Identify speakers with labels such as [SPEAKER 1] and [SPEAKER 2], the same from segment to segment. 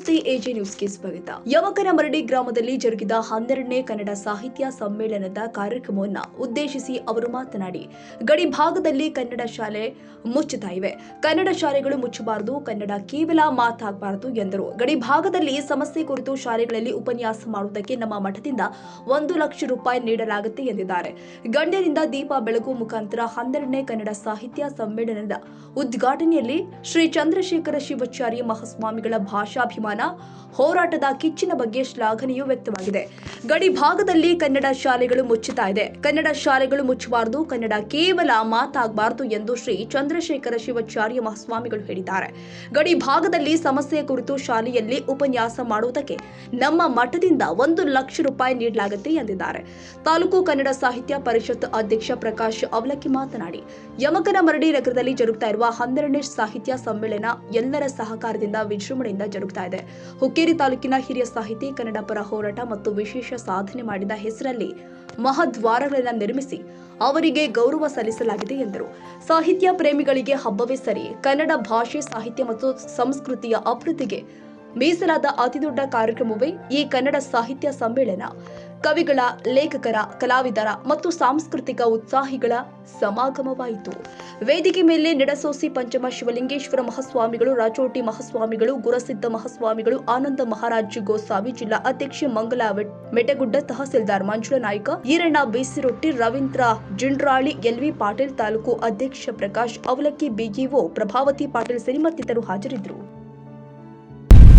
[SPEAKER 1] ನಮಸ್ತೆ, ಎಜೆ ನ್ಯೂಸ್ಗೆ ಸ್ವಾಗತ. ಯವಕನಮರಡಿ ಗ್ರಾಮದಲ್ಲಿ ಜರುಗಿದ 12ನೇ ಕನ್ನಡ ಸಾಹಿತ್ಯ ಸಮ್ಮೇಳನದ ಕಾರ್ಯಕ್ರಮವನ್ನು ಉದ್ದೇಶಿಸಿ ಅವರು ಮಾತನಾಡಿ, ಗಡಿ ಭಾಗದಲ್ಲಿ ಕನ್ನಡ ಶಾಲೆ ಮುಚ್ಚುತ್ತಾ ಇವೆ. ಕನ್ನಡ ಶಾಲೆಗಳು ಮುಚ್ಚಬಾರದು, ಕನ್ನಡ ಕೇವಲ ಮಾತಾಗಬಾರದು ಎಂದರು. ಗಡಿ ಭಾಗದಲ್ಲಿ ಸಮಸ್ಯೆ ಕುರಿತು ಶಾಲೆಗಳಲ್ಲಿ ಉಪನ್ಯಾಸ ಮಾಡುವುದಕ್ಕೆ ನಮ್ಮ ಮಠದಿಂದ 1 ಲಕ್ಷ ರೂಪಾಯಿ ನೀಡಲಾಗುತ್ತೆ ಎಂದಿದ್ದಾರೆ. ಗಣ್ಯರಿಂದ ದೀಪ ಬೆಳಗುವ ಮುಖಾಂತರ 12ನೇ ಕನ್ನಡ ಸಾಹಿತ್ಯ ಸಮ್ಮೇಳನದ ಉದ್ಘಾಟನೆಯಲ್ಲಿ ಶ್ರೀ ಚಂದ್ರಶೇಖರ ಶಿವಾಚಾರ್ಯ ಮಹಾಸ್ವಾಮಿಗಳ ಭಾಷಾಭಿಮಾನ ಹೋರಾಟದ ಕಿಚ್ಚಿನ ಬಗ್ಗೆ ಶ್ಲಾಘನೆಯೂ ವ್ಯಕ್ತವಾಗಿದೆ. ಗಡಿ ಭಾಗದಲ್ಲಿ ಕನ್ನಡ ಶಾಲೆಗಳು ಮುಚ್ಚುತ್ತಾ ಇದೆ. ಕನ್ನಡ ಶಾಲೆಗಳು ಮುಚ್ಚಬಾರದು, ಕನ್ನಡ ಕೇವಲ ಮಾತಾಗಬಾರದು ಎಂದು ಶ್ರೀ ಚಂದ್ರಶೇಖರ ಶಿವಾಚಾರ್ಯ ಮಹಾಸ್ವಾಮಿಗಳು ಹೇಳಿದ್ದಾರೆ. ಗಡಿ ಭಾಗದಲ್ಲಿ ಸಮಸ್ಯೆ ಕುರಿತು ಶಾಲೆಯಲ್ಲಿ ಉಪನ್ಯಾಸ ಮಾಡುವುದಕ್ಕೆ ನಮ್ಮ ಮಠದಿಂದ 1 ಲಕ್ಷ ರೂಪಾಯಿ ನೀಡಲಾಗುತ್ತೆ ಎಂದಿದ್ದಾರೆ. ತಾಲೂಕು ಕನ್ನಡ ಸಾಹಿತ್ಯ ಪರಿಷತ್ ಅಧ್ಯಕ್ಷ ಪ್ರಕಾಶ್ ಅವಲಕ್ಕಿ ಮಾತನಾಡಿ, ಯಮಕನಮರಡಿ ನಗರದಲ್ಲಿ ಜರುಗುತ್ತಾ ಇರುವ 12ನೇ ಸಾಹಿತ್ಯ ಸಮ್ಮೇಳನ ಎಲ್ಲರ ಸಹಕಾರದಿಂದ ವಿಜೃಂಭಣೆಯಿಂದ ಜರುಗುತ್ತಾ ಇದೆ. ಹುಕ್ಕೇರಿ ತಾಲೂಕಿನ ಹಿರಿಯ ಸಾಹಿತಿ, ಕನ್ನಡ ಪರ ಹೋರಾಟ ಮತ್ತು ವಿಶೇಷ ಸಾಧನೆ ಮಾಡಿದ ಹೆಸರಲ್ಲಿ ಮಹದ್ವಾರಗಳನ್ನು ನಿರ್ಮಿಸಿ ಅವರಿಗೆ ಗೌರವ ಸಲ್ಲಿಸಲಾಗಿದೆ ಎಂದರು. ಸಾಹಿತ್ಯ ಪ್ರೇಮಿಗಳಿಗೆ ಹಬ್ಬವೇ ಸರಿ. ಕನ್ನಡ ಭಾಷೆ, ಸಾಹಿತ್ಯ ಮತ್ತು ಸಂಸ್ಕೃತಿಯ ಅಭಿವೃದ್ಧಿಗೆ ಮೀಸಲಾದ ಅತಿದೊಡ್ಡ ಕಾರ್ಯಕ್ರಮವೇ ಈ ಕನ್ನಡ ಸಾಹಿತ್ಯ ಸಮ್ಮೇಳನ. ಕವಿಗಳ, ಲೇಖಕರ, ಕಲಾವಿದರ ಮತ್ತು ಸಾಂಸ್ಕೃತಿಕ ಉತ್ಸಾಹಿಗಳ ಸಮಾಗಮವಾಯಿತು. ವೇದಿಕೆ ಮೇಲೆ ನಿಡಸೋಸಿ ಪಂಚಮ ಶಿವಲಿಂಗೇಶ್ವರ ಮಹಾಸ್ವಾಮಿಗಳು, ರಾಚೋಟಿ ಮಹಾಸ್ವಾಮಿಗಳು, ಗುರಸಿದ್ದ ಮಹಾಸ್ವಾಮಿಗಳು, ಆನಂದ ಮಹಾರಾಜ್ ಗೋಸಾವಿ, ಜಿಲ್ಲಾ ಅಧ್ಯಕ್ಷೆ ಮಂಗಲ ಮೆಟಗುಡ್ಡ, ತಹಸೀಲ್ದಾರ್ ಮಂಜುಳಾ ನಾಯ್ಕ, ಈರಣ್ಣ ಬೇಸಿರೊಟ್ಟಿ, ರವೀಂದ್ರ ಜಿಂಡ್ರಾಳಿ, ಎಲ್ವಿ ಪಾಟೀಲ್, ತಾಲೂಕು ಅಧ್ಯಕ್ಷ ಪ್ರಕಾಶ್ ಅವಲಕ್ಕಿ, ಬಿಇಒ ಪ್ರಭಾವತಿ ಪಾಟೀಲ್ ಸೇರಿ ಮತ್ತಿತರರು ಹಾಜರಿದ್ದರು.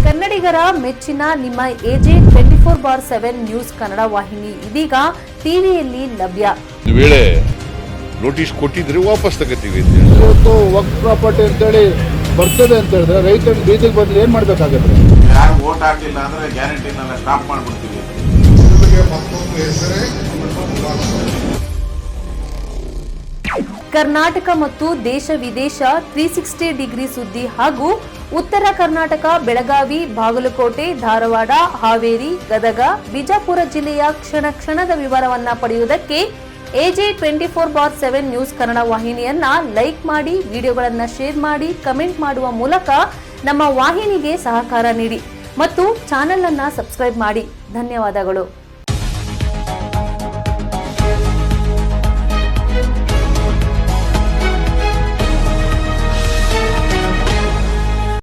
[SPEAKER 2] ಕನ್ನಡಿಗರ ಮೆಚ್ಚಿನ ನಿಮ್ಮ ಎಜೆ 24/7 ನ್ಯೂಸ್ ಕನ್ನಡ ವಾಹಿನಿ ಇದೀಗ ಟಿವಿಯಲ್ಲಿ ಲಭ್ಯ.
[SPEAKER 3] ವೇಳೆ ನೋಟಿಸ್ ಕೊಟ್ಟಿದ್ರೆ ವಾಪಸ್ ತಗೋತೀವಿ.
[SPEAKER 4] ಇವತ್ತು ವಕ್ಫ್ ಪ್ರಾಪರ್ಟಿ ಅಂತೇಳಿ ಬರ್ತದೆ ಅಂತ ಹೇಳಿದ್ರೆ ರೈತರು ಬೀದಿಗೆ ಬಂದು ಏನ್ ಮಾಡ್ಬೇಕಾಗತ್ತೆ?
[SPEAKER 5] ಯಾರು ವೋಟ್ ಹಾಕಲಿಲ್ಲ ಅಂದ್ರೆ ಗ್ಯಾರಂಟಿನೆಲ್ಲ ಸ್ಟಾಪ್ ಮಾಡ್ಬಿಡ್ತೀವಿ.
[SPEAKER 2] ಕರ್ನಾಟಕ ಮತ್ತು ದೇಶ ವಿದೇಶ 360 ಡಿಗ್ರಿ ಸುದ್ದಿ ಹಾಗೂ ಉತ್ತರ ಕರ್ನಾಟಕ, ಬೆಳಗಾವಿ, ಬಾಗಲಕೋಟೆ, ಧಾರವಾಡ, ಹಾವೇರಿ, ಗದಗ, ಬಿಜಾಪುರ ಜಿಲ್ಲೆಯ ಕ್ಷಣ ಕ್ಷಣದ ವಿವರವನ್ನ ಪಡೆಯುವುದಕ್ಕೆ ಎಜೆ 24/7 ನ್ಯೂಸ್ ಕನ್ನಡ ವಾಹಿನಿಯನ್ನ ಲೈಕ್ ಮಾಡಿ, ವಿಡಿಯೋಗಳನ್ನ ಶೇರ್ ಮಾಡಿ, ಕಮೆಂಟ್ ಮಾಡುವ ಮೂಲಕ ನಮ್ಮ ವಾಹಿನಿಗೆ ಸಹಕಾರ ನೀಡಿ ಮತ್ತು ಚಾನೆಲ್ ಅನ್ನ ಸಬ್ಸ್ಕ್ರೈಬ್ ಮಾಡಿ. ಧನ್ಯವಾದಗಳು.